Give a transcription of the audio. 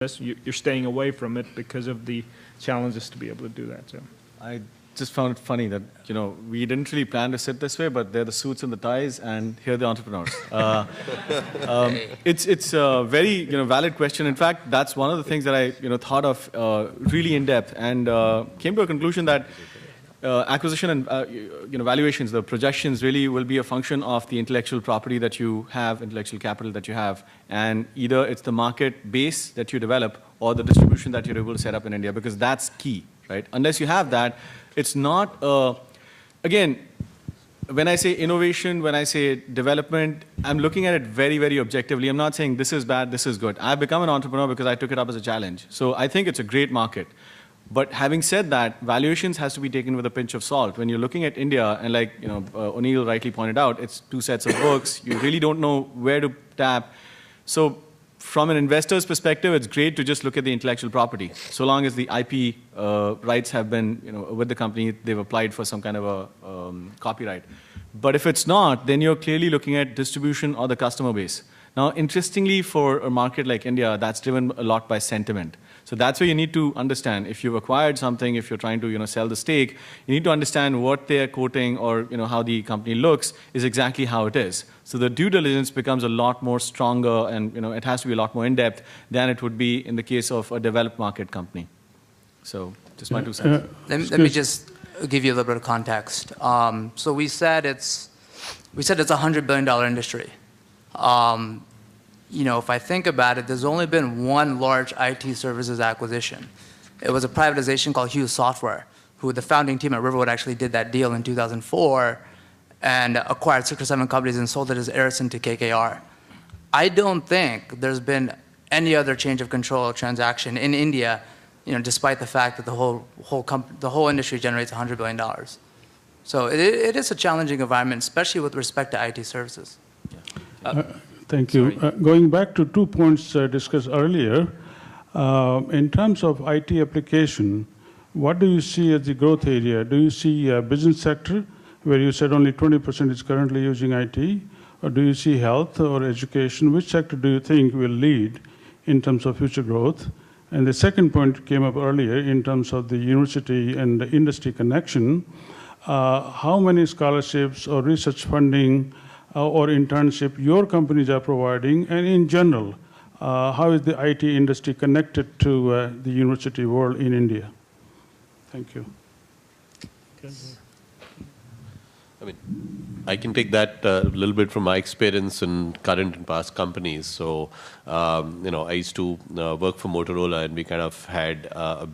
you're staying away from it because of the challenges to be able to do that. So I just found it funny that, we didn't really plan to sit this way, but they're the suits and the ties, and here are the entrepreneurs. It's a very, valid question. In fact, that's one of the things that I, thought of really in depth, and came to a conclusion that acquisition and, valuations, the projections really will be a function of the intellectual property that you have, intellectual capital that you have, and either it's the market base that you develop or the distribution that you're able to set up in India, because that's key, right? Unless you have that, it's not, again, when I say innovation, when I say development, I'm looking at it very, very objectively. I'm not saying this is bad, this is good. I've become an entrepreneur because I took it up as a challenge. So I think it's a great market. But having said that, valuations has to be taken with a pinch of salt. When you're looking at India, and like O'Neill rightly pointed out, it's two sets of books. You really don't know where to tap. So from an investor's perspective, it's great to just look at the intellectual property. So long as the IP rights have been with the company, they've applied for some kind of a copyright. But if it's not, then you're clearly looking at distribution or the customer base. Now, interestingly, for a market like India, that's driven a lot by sentiment. So that's where you need to understand. If you've acquired something, if you're trying to sell the stake, you need to understand what they're quoting or how the company looks is exactly how it is. So the due diligence becomes a lot more stronger, and it has to be a lot more in-depth than it would be in the case of a developed market company. So just my 2 cents. Let me just give you a little bit of context. So we said it's a $100 billion industry. If I think about it, there's only been one large IT services acquisition. It was a privatization called Hughes Software, who the founding team at Riverwood actually did that deal in 2004 and acquired 6 or 7 companies and sold it as Ericsson to KKR. I don't think there's been any other change of control transaction in India, despite the fact that the whole industry generates $100 billion. So it is a challenging environment, especially with respect to IT services. Thank you. Going back to 2 points discussed earlier, in terms of IT application, what do you see as the growth area? Do you see a business sector, where you said only 20% is currently using IT? Or do you see health or education? Which sector do you think will lead in terms of future growth? And the second point came up earlier in terms of the university and the industry connection. How many scholarships or research funding or internship your companies are providing, and in general, how is the IT industry connected to the university world in India? Thank you. I can take that a little bit from my experience in current and past companies. So, I used to work for Motorola, and we kind of had a big